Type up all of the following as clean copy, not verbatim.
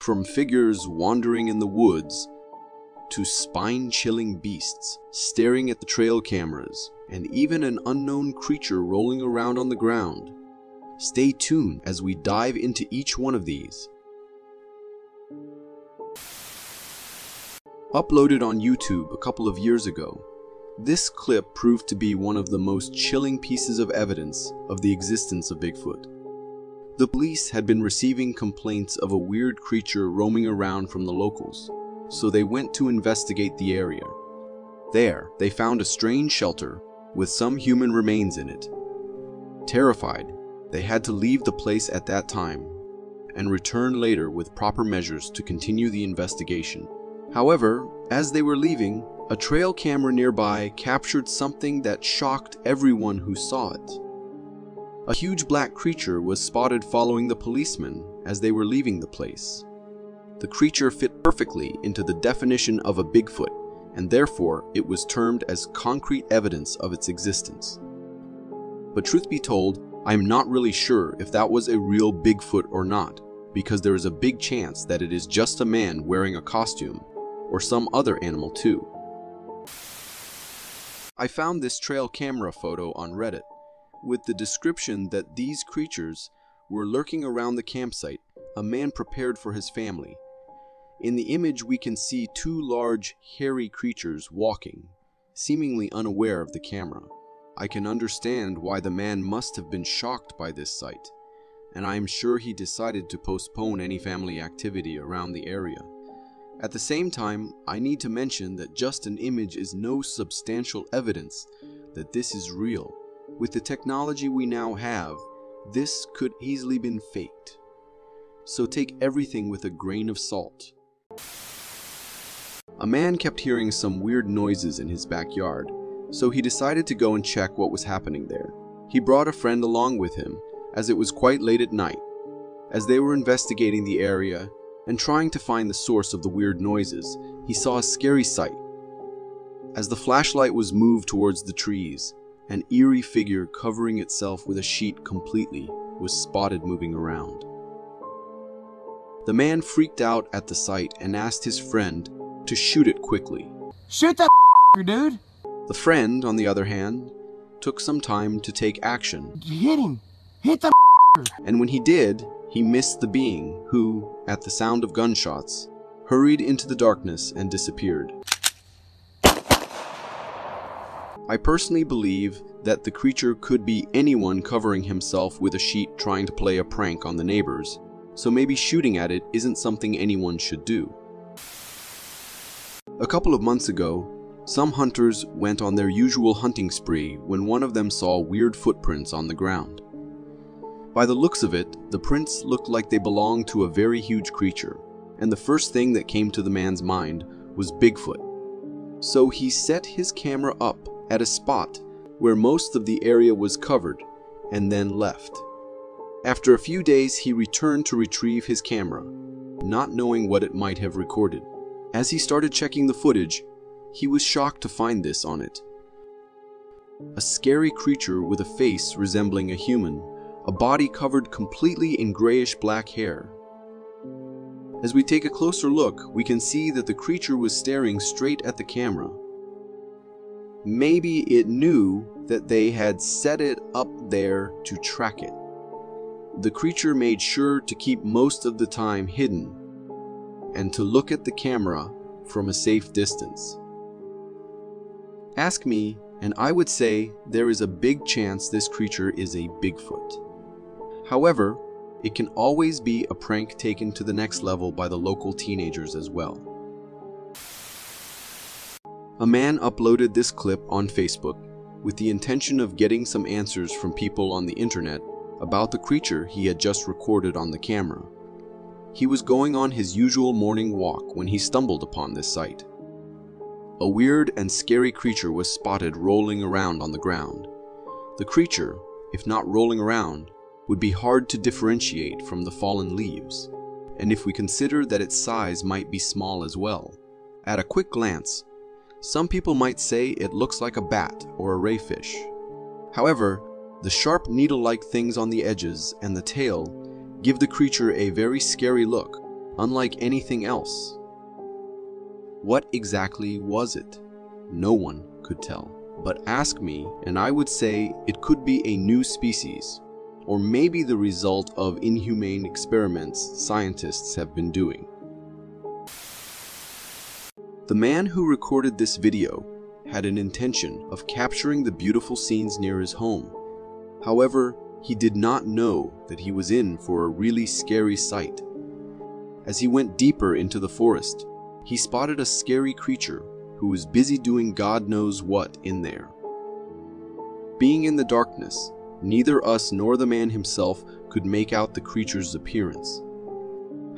From figures wandering in the woods to spine-chilling beasts staring at the trail cameras, and even an unknown creature rolling around on the ground. Stay tuned as we dive into each one of these. Uploaded on YouTube a couple of years ago, this clip proved to be one of the most chilling pieces of evidence of the existence of Bigfoot. The police had been receiving complaints of a weird creature roaming around from the locals, so they went to investigate the area. There, they found a strange shelter with some human remains in it. Terrified, they had to leave the place at that time and return later with proper measures to continue the investigation. However, as they were leaving, a trail camera nearby captured something that shocked everyone who saw it. A huge black creature was spotted following the policemen as they were leaving the place. The creature fit perfectly into the definition of a Bigfoot, and therefore it was termed as concrete evidence of its existence. But truth be told, I'm not really sure if that was a real Bigfoot or not, because there is a big chance that it is just a man wearing a costume, or some other animal too. I found this trail camera photo on Reddit, with the description that these creatures were lurking around the campsite, a man prepared for his family. In the image we can see two large, hairy creatures walking, seemingly unaware of the camera. I can understand why the man must have been shocked by this sight, and I am sure he decided to postpone any family activity around the area. At the same time, I need to mention that just an image is no substantial evidence that this is real. With the technology we now have, this could easily been faked. So take everything with a grain of salt. A man kept hearing some weird noises in his backyard, so he decided to go and check what was happening there. He brought a friend along with him, as it was quite late at night. As they were investigating the area and trying to find the source of the weird noises, he saw a scary sight. As the flashlight was moved towards the trees, an eerie figure covering itself with a sheet completely was spotted moving around. The man freaked out at the sight and asked his friend to shoot it quickly. Shoot that dude! The friend, on the other hand, took some time to take action. Hit him! Hit the And when he did, he missed the being who, at the sound of gunshots, hurried into the darkness and disappeared. I personally believe that the creature could be anyone covering himself with a sheet trying to play a prank on the neighbors, so maybe shooting at it isn't something anyone should do. A couple of months ago, some hunters went on their usual hunting spree when one of them saw weird footprints on the ground. By the looks of it, the prints looked like they belonged to a very huge creature, and the first thing that came to the man's mind was Bigfoot. So he set his camera up at a spot where most of the area was covered, and then left. After a few days, he returned to retrieve his camera, not knowing what it might have recorded. As he started checking the footage, he was shocked to find this on it. A scary creature with a face resembling a human, a body covered completely in grayish-black hair. As we take a closer look, we can see that the creature was staring straight at the camera. Maybe it knew that they had set it up there to track it. The creature made sure to keep most of the time hidden and to look at the camera from a safe distance. Ask me, and I would say there is a big chance this creature is a Bigfoot. However, it can always be a prank taken to the next level by the local teenagers as well. A man uploaded this clip on Facebook with the intention of getting some answers from people on the internet about the creature he had just recorded on the camera. He was going on his usual morning walk when he stumbled upon this sight. A weird and scary creature was spotted rolling around on the ground. The creature, if not rolling around, would be hard to differentiate from the fallen leaves, and if we consider that its size might be small as well. At a quick glance, some people might say it looks like a bat or a rayfish. However, the sharp needle-like things on the edges and the tail give the creature a very scary look, unlike anything else. What exactly was it? No one could tell. But ask me, and I would say it could be a new species, or maybe the result of inhumane experiments scientists have been doing. The man who recorded this video had an intention of capturing the beautiful scenes near his home. However, he did not know that he was in for a really scary sight. As he went deeper into the forest, he spotted a scary creature who was busy doing God knows what in there. Being in the darkness, neither us nor the man himself could make out the creature's appearance.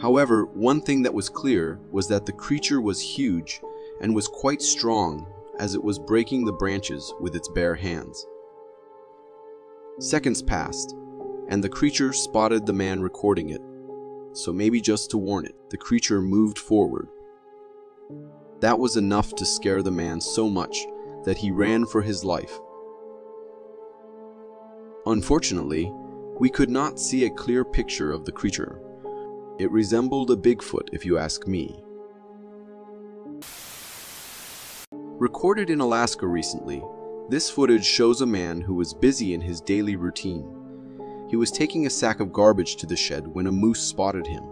However, one thing that was clear was that the creature was huge and was quite strong, as it was breaking the branches with its bare hands. Seconds passed, and the creature spotted the man recording it, so maybe just to warn it, the creature moved forward. That was enough to scare the man so much that he ran for his life. Unfortunately, we could not see a clear picture of the creature. It resembled a Bigfoot, if you ask me. Recorded in Alaska recently, this footage shows a man who was busy in his daily routine. He was taking a sack of garbage to the shed when a moose spotted him.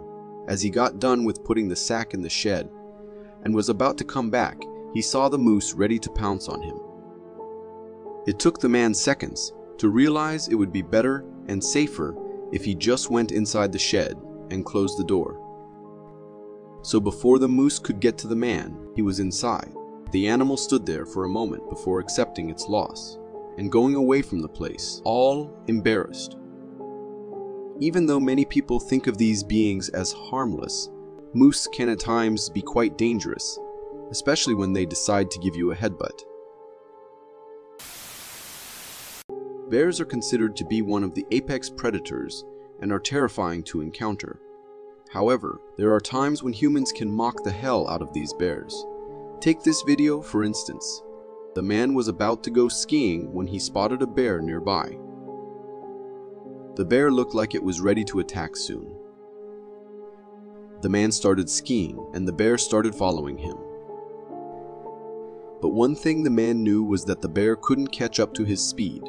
As he got done with putting the sack in the shed and was about to come back, he saw the moose ready to pounce on him. It took the man seconds to realize it would be better and safer if he just went inside the shed and closed the door. So before the moose could get to the man, he was inside. The animal stood there for a moment before accepting its loss and going away from the place, all embarrassed. Even though many people think of these beings as harmless, moose can at times be quite dangerous, especially when they decide to give you a headbutt. Bears are considered to be one of the apex predators and are terrifying to encounter. However, there are times when humans can mock the hell out of these bears. Take this video for instance. The man was about to go skiing when he spotted a bear nearby. The bear looked like it was ready to attack soon. The man started skiing and the bear started following him. But one thing the man knew was that the bear couldn't catch up to his speed,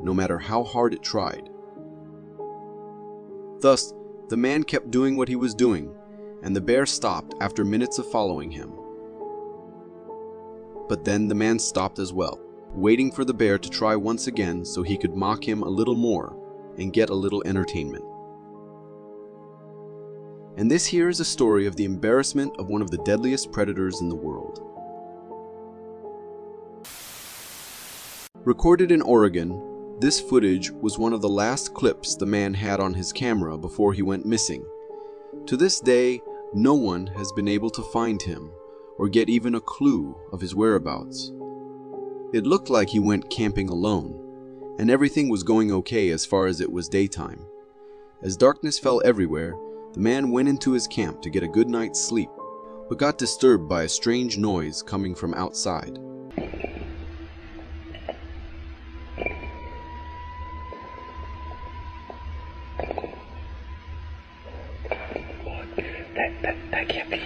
no matter how hard it tried. Thus, the man kept doing what he was doing, and the bear stopped after minutes of following him. But then the man stopped as well, waiting for the bear to try once again so he could mock him a little more and get a little entertainment. And this here is a story of the embarrassment of one of the deadliest predators in the world. Recorded in Oregon, this footage was one of the last clips the man had on his camera before he went missing. To this day, no one has been able to find him or get even a clue of his whereabouts. It looked like he went camping alone, and everything was going okay as far as it was daytime. As darkness fell everywhere, the man went into his camp to get a good night's sleep, but got disturbed by a strange noise coming from outside. That can't be.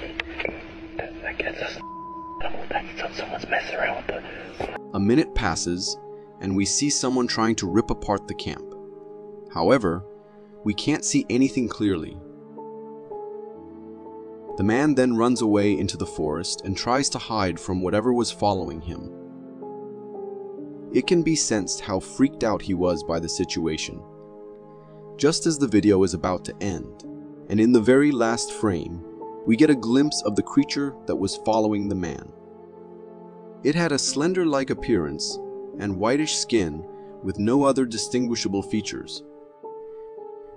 That gets us. That's someone's messing around with the. A minute passes, and we see someone trying to rip apart the camp. However, we can't see anything clearly. The man then runs away into the forest and tries to hide from whatever was following him. It can be sensed how freaked out he was by the situation. Just as the video is about to end, and in the very last frame, we get a glimpse of the creature that was following the man. It had a slender-like appearance and whitish skin with no other distinguishable features.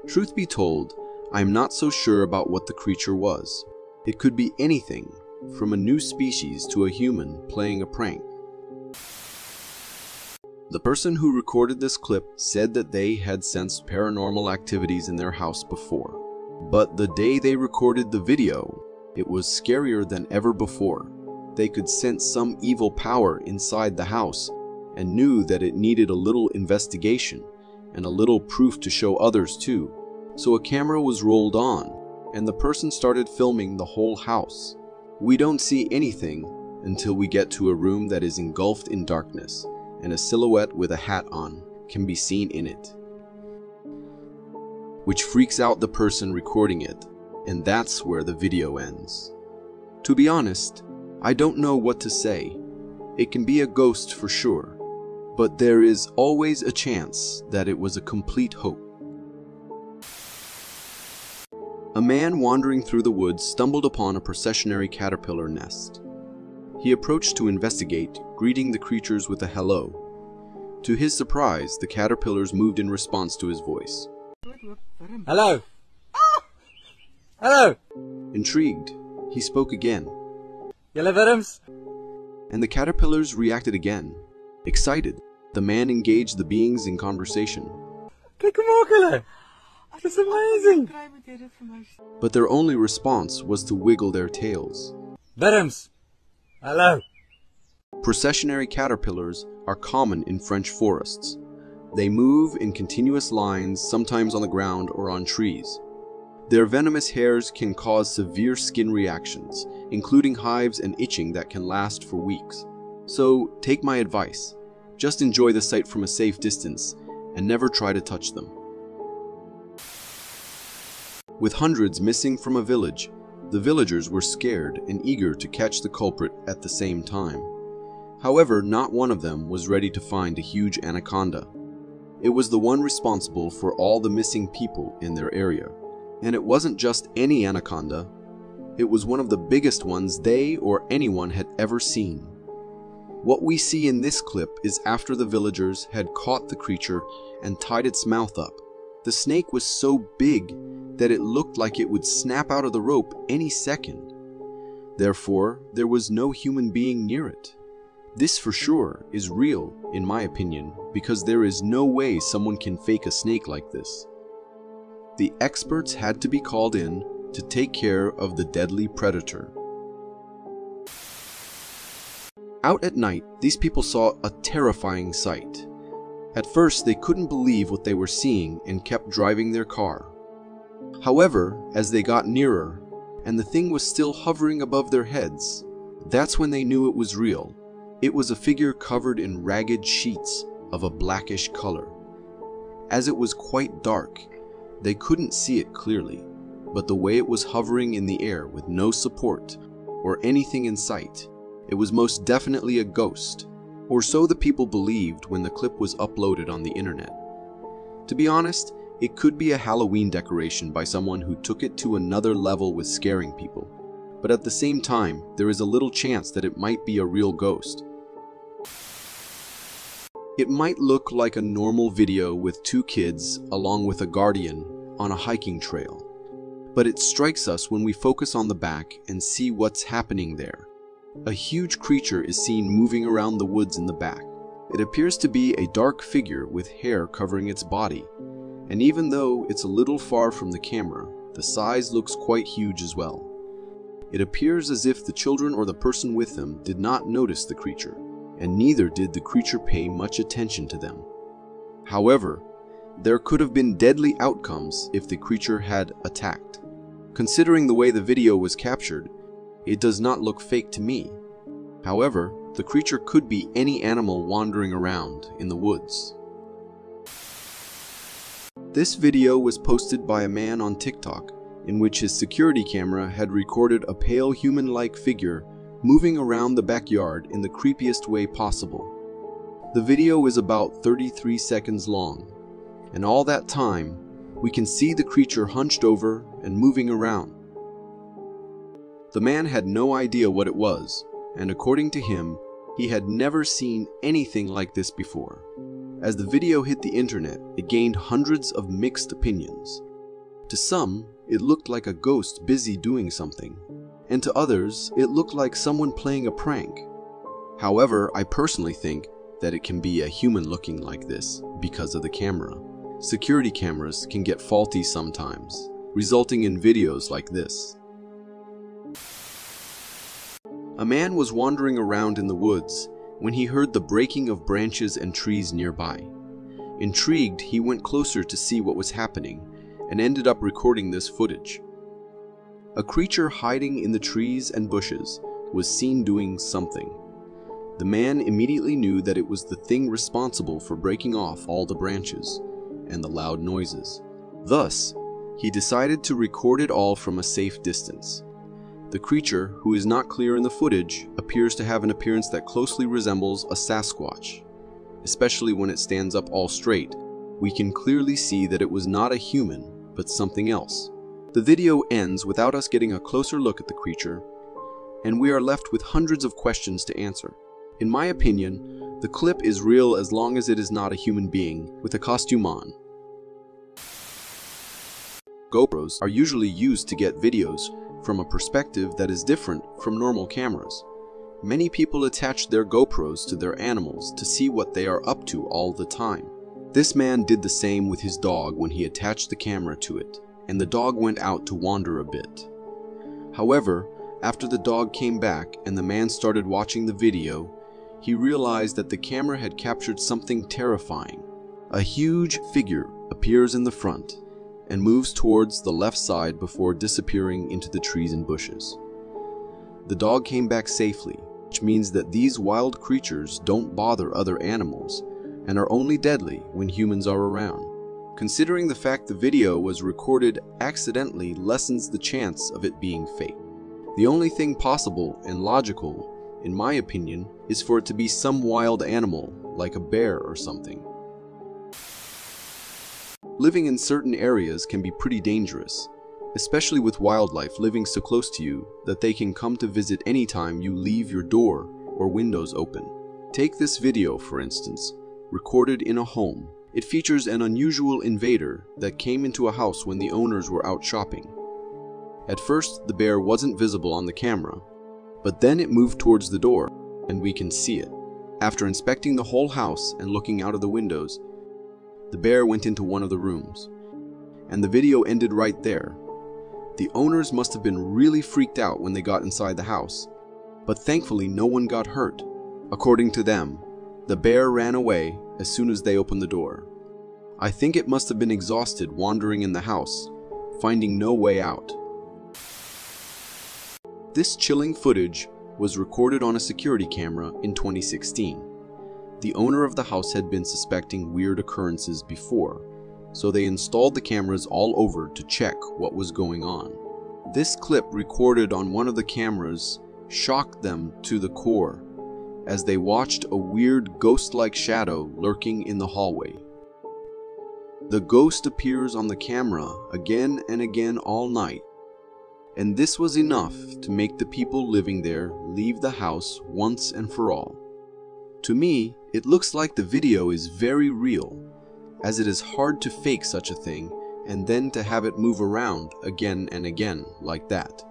Truth be told, I am not so sure about what the creature was. It could be anything, from a new species to a human playing a prank. The person who recorded this clip said that they had sensed paranormal activities in their house before. But the day they recorded the video, it was scarier than ever before. They could sense some evil power inside the house and knew that it needed a little investigation and a little proof to show others too. So a camera was rolled on and the person started filming the whole house. We don't see anything until we get to a room that is engulfed in darkness, and a silhouette with a hat on can be seen in it, which freaks out the person recording it, and that's where the video ends. To be honest, I don't know what to say. It can be a ghost for sure, but there is always a chance that it was a complete hoax. A man wandering through the woods stumbled upon a processionary caterpillar nest. He approached to investigate, greeting the creatures with a hello. To his surprise, the caterpillars moved in response to his voice. Hello. Hello. Intrigued, he spoke again, Julle wurms? and the caterpillars reacted again. Excited, the man engaged the beings in conversation. Kyk hoe maak hulle. This is amazing. But their only response was to wiggle their tails. Wurms. Hello. Processionary caterpillars are common in French forests. They move in continuous lines, sometimes on the ground or on trees. Their venomous hairs can cause severe skin reactions, including hives and itching that can last for weeks. So take my advice. Just enjoy the sight from a safe distance and never try to touch them. With hundreds missing from a village, the villagers were scared and eager to catch the culprit at the same time. However, not one of them was ready to find a huge anaconda. It was the one responsible for all the missing people in their area. And it wasn't just any anaconda. It was one of the biggest ones they or anyone had ever seen. What we see in this clip is after the villagers had caught the creature and tied its mouth up. The snake was so big that it looked like it would snap out of the rope any second. Therefore, there was no human being near it. This for sure is real, in my opinion, because there is no way someone can fake a snake like this. The experts had to be called in to take care of the deadly predator. Out at night, these people saw a terrifying sight. At first, they couldn't believe what they were seeing and kept driving their car. However, as they got nearer, and the thing was still hovering above their heads, that's when they knew it was real. It was a figure covered in ragged sheets of a blackish color. As it was quite dark, they couldn't see it clearly, but the way it was hovering in the air with no support or anything in sight, it was most definitely a ghost, or so the people believed when the clip was uploaded on the internet. To be honest, it could be a Halloween decoration by someone who took it to another level with scaring people, but at the same time, there is a little chance that it might be a real ghost. It might look like a normal video with two kids along with a guardian on a hiking trail, but it strikes us when we focus on the back and see what's happening there. A huge creature is seen moving around the woods in the back. It appears to be a dark figure with hair covering its body, and even though it's a little far from the camera, the size looks quite huge as well. It appears as if the children or the person with them did not notice the creature, and neither did the creature pay much attention to them. However, there could have been deadly outcomes if the creature had attacked. Considering the way the video was captured, it does not look fake to me. However, the creature could be any animal wandering around in the woods. This video was posted by a man on TikTok, in which his security camera had recorded a pale human-like figure moving around the backyard in the creepiest way possible. The video is about 33 seconds long, and all that time, we can see the creature hunched over and moving around. The man had no idea what it was, and according to him, he had never seen anything like this before. As the video hit the internet, it gained hundreds of mixed opinions. To some, it looked like a ghost busy doing something, and to others, it looked like someone playing a prank. However, I personally think that it can be a human looking like this because of the camera. Security cameras can get faulty sometimes, resulting in videos like this. A man was wandering around in the woods when he heard the breaking of branches and trees nearby. Intrigued, he went closer to see what was happening and ended up recording this footage. A creature hiding in the trees and bushes was seen doing something. The man immediately knew that it was the thing responsible for breaking off all the branches and the loud noises. Thus, he decided to record it all from a safe distance. The creature, who is not clear in the footage, appears to have an appearance that closely resembles a Sasquatch. Especially when it stands up all straight, we can clearly see that it was not a human, but something else. The video ends without us getting a closer look at the creature, and we are left with hundreds of questions to answer. In my opinion, the clip is real as long as it is not a human being with a costume on. GoPros are usually used to get videos from a perspective that is different from normal cameras. Many people attach their GoPros to their animals to see what they are up to all the time. This man did the same with his dog when he attached the camera to it, and the dog went out to wander a bit. However, after the dog came back and the man started watching the video, he realized that the camera had captured something terrifying. A huge figure appears in the front and moves towards the left side before disappearing into the trees and bushes. The dog came back safely, which means that these wild creatures don't bother other animals and are only deadly when humans are around. Considering the fact the video was recorded accidentally lessens the chance of it being fake. The only thing possible and logical, in my opinion, is for it to be some wild animal, like a bear or something. Living in certain areas can be pretty dangerous, especially with wildlife living so close to you that they can come to visit anytime you leave your door or windows open. Take this video, for instance, recorded in a home. It features an unusual invader that came into a house when the owners were out shopping. At first, the bear wasn't visible on the camera, but then it moved towards the door, and we can see it. After inspecting the whole house and looking out of the windows, the bear went into one of the rooms, and the video ended right there. The owners must have been really freaked out when they got inside the house, but thankfully no one got hurt. According to them, the bear ran away as soon as they opened the door. I think it must have been exhausted wandering in the house, finding no way out. This chilling footage was recorded on a security camera in 2016. The owner of the house had been suspecting weird occurrences before, so they installed the cameras all over to check what was going on. This clip recorded on one of the cameras shocked them to the core as they watched a weird ghost-like shadow lurking in the hallway. The ghost appears on the camera again and again all night, and this was enough to make the people living there leave the house once and for all. To me, it looks like the video is very real, as it is hard to fake such a thing and then to have it move around again and again like that.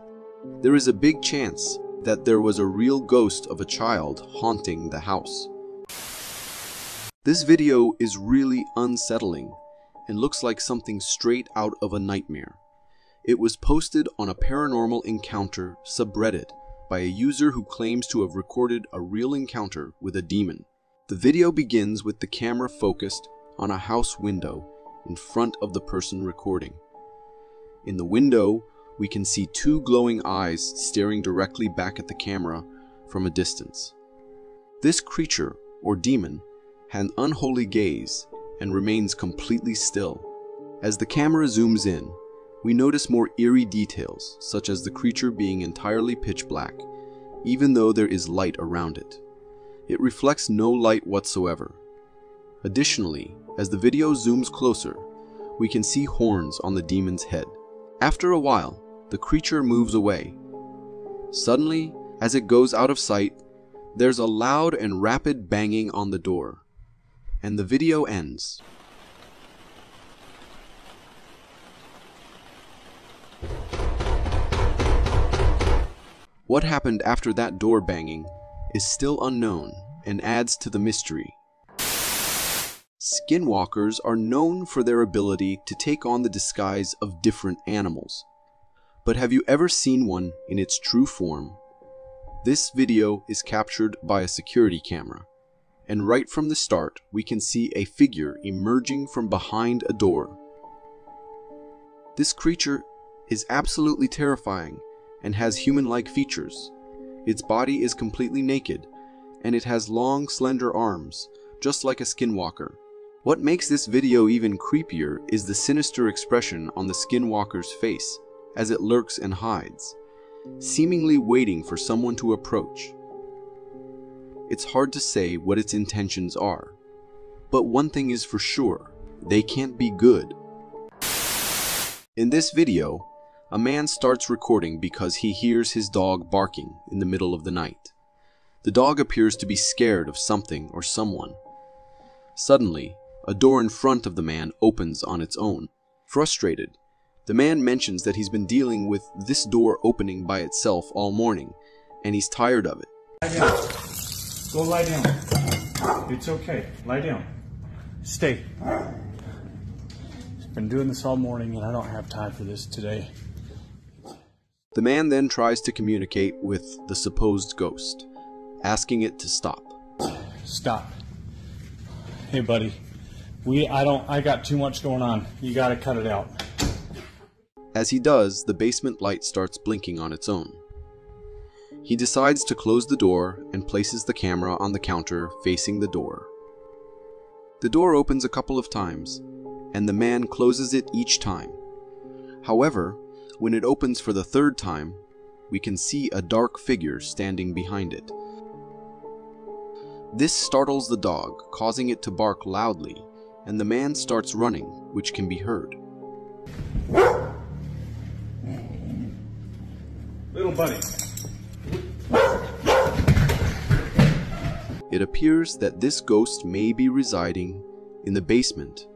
There is a big chance that there was a real ghost of a child haunting the house. This video is really unsettling and looks like something straight out of a nightmare. It was posted on a paranormal encounter subreddit by a user who claims to have recorded a real encounter with a demon. The video begins with the camera focused on a house window in front of the person recording. In the window, we can see two glowing eyes staring directly back at the camera from a distance. This creature, or demon, had an unholy gaze and remains completely still. As the camera zooms in, we notice more eerie details, such as the creature being entirely pitch black, even though there is light around it. It reflects no light whatsoever. Additionally, as the video zooms closer, we can see horns on the demon's head. After a while, the creature moves away. Suddenly, as it goes out of sight, there's a loud and rapid banging on the door, and the video ends. What happened after that door banging is still unknown and adds to the mystery. Skinwalkers are known for their ability to take on the disguise of different animals. But have you ever seen one in its true form? This video is captured by a security camera, and right from the start we can see a figure emerging from behind a door. This creature is absolutely terrifying and has human-like features. Its body is completely naked, and it has long, slender arms, just like a skinwalker. What makes this video even creepier is the sinister expression on the skinwalker's face as it lurks and hides, seemingly waiting for someone to approach. It's hard to say what its intentions are, but one thing is for sure, they can't be good. In this video, a man starts recording because he hears his dog barking in the middle of the night. The dog appears to be scared of something or someone. Suddenly, a door in front of the man opens on its own. Frustrated, the man mentions that he's been dealing with this door opening by itself all morning, and he's tired of it. Lie down. Go lie down. It's okay. Lie down. Stay. I've been doing this all morning and I don't have time for this today. The man then tries to communicate with the supposed ghost, asking it to stop. Stop. Hey buddy, I got too much going on. You gotta cut it out. As he does, the basement light starts blinking on its own. He decides to close the door and places the camera on the counter facing the door. The door opens a couple of times, and the man closes it each time. However, when it opens for the third time, we can see a dark figure standing behind it. This startles the dog, causing it to bark loudly, and the man starts running, which can be heard. Little buddy. It appears that this ghost may be residing in the basement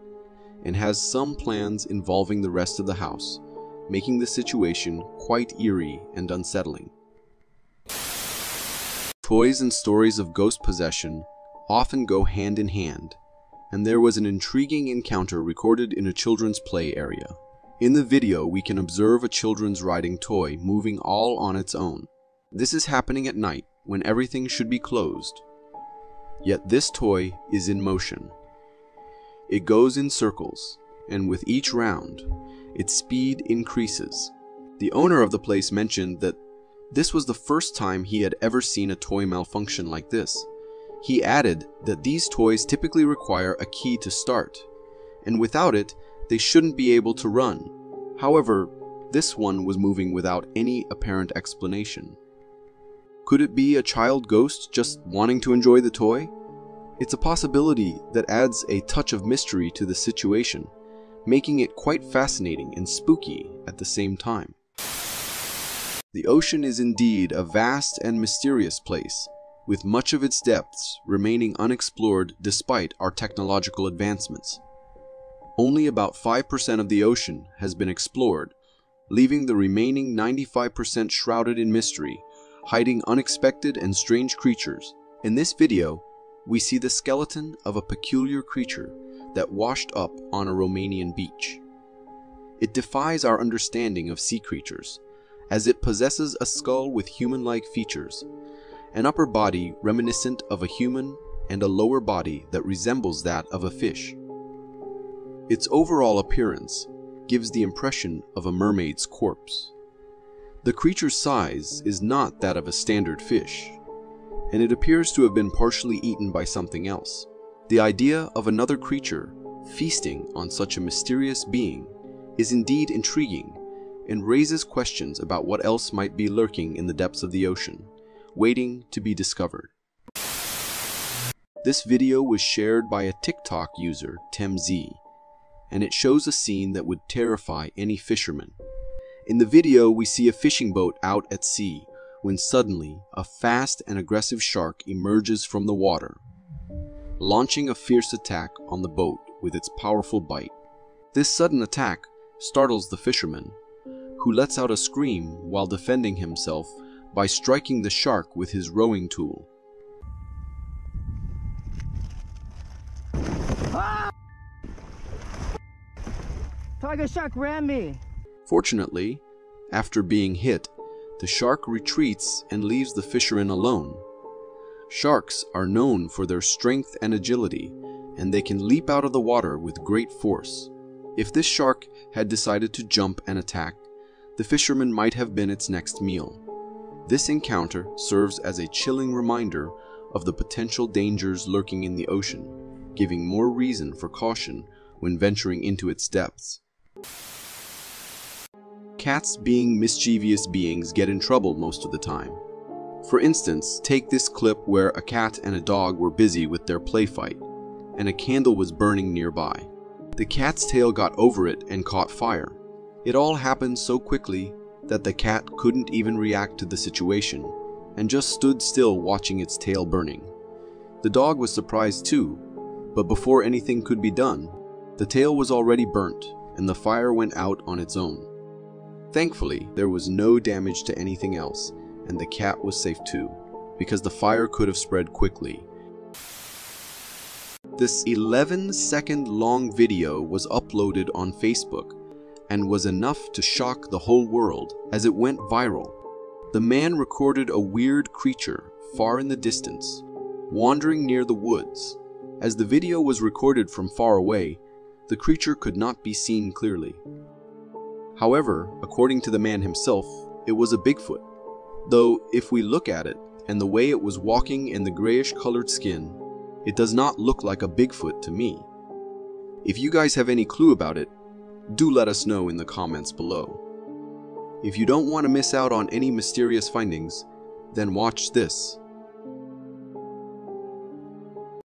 and has some plans involving the rest of the house, making the situation quite eerie and unsettling. Toys and stories of ghost possession often go hand in hand, and there was an intriguing encounter recorded in a children's play area. In the video, we can observe a children's riding toy moving all on its own. This is happening at night when everything should be closed. Yet this toy is in motion. It goes in circles, and with each round, its speed increases. The owner of the place mentioned that this was the first time he had ever seen a toy malfunction like this. He added that these toys typically require a key to start, and without it, they shouldn't be able to run. However, this one was moving without any apparent explanation. Could it be a child ghost just wanting to enjoy the toy? It's a possibility that adds a touch of mystery to the situation, making it quite fascinating and spooky at the same time. The ocean is indeed a vast and mysterious place, with much of its depths remaining unexplored despite our technological advancements. Only about 5% of the ocean has been explored, leaving the remaining 95% shrouded in mystery, hiding unexpected and strange creatures. In this video, we see the skeleton of a peculiar creature that washed up on a Romanian beach. It defies our understanding of sea creatures, as it possesses a skull with human-like features, an upper body reminiscent of a human, and a lower body that resembles that of a fish. Its overall appearance gives the impression of a mermaid's corpse. The creature's size is not that of a standard fish, and it appears to have been partially eaten by something else. The idea of another creature feasting on such a mysterious being is indeed intriguing and raises questions about what else might be lurking in the depths of the ocean, waiting to be discovered. This video was shared by a TikTok user, TemZ, and it shows a scene that would terrify any fisherman. In the video, we see a fishing boat out at sea when suddenly a fast and aggressive shark emerges from the water, launching a fierce attack on the boat with its powerful bite. This sudden attack startles the fisherman, who lets out a scream while defending himself by striking the shark with his rowing tool. Tiger shark ran me. Fortunately, after being hit, the shark retreats and leaves the fisherman alone. Sharks are known for their strength and agility, and they can leap out of the water with great force. If this shark had decided to jump and attack, the fisherman might have been its next meal. This encounter serves as a chilling reminder of the potential dangers lurking in the ocean, giving more reason for caution when venturing into its depths. Cats, being mischievous beings, get in trouble most of the time. For instance, take this clip where a cat and a dog were busy with their play fight, and a candle was burning nearby. The cat's tail got over it and caught fire. It all happened so quickly that the cat couldn't even react to the situation, and just stood still watching its tail burning. The dog was surprised too, but before anything could be done, the tail was already burnt, and the fire went out on its own. Thankfully, there was no damage to anything else, and the cat was safe too, because the fire could have spread quickly. This 11-second long video was uploaded on Facebook and was enough to shock the whole world as it went viral. The man recorded a weird creature far in the distance, wandering near the woods. As the video was recorded from far away, the creature could not be seen clearly. However, according to the man himself, it was a Bigfoot. Though, if we look at it, and the way it was walking in the grayish-colored skin, it does not look like a Bigfoot to me. If you guys have any clue about it, do let us know in the comments below. If you don't want to miss out on any mysterious findings, then watch this.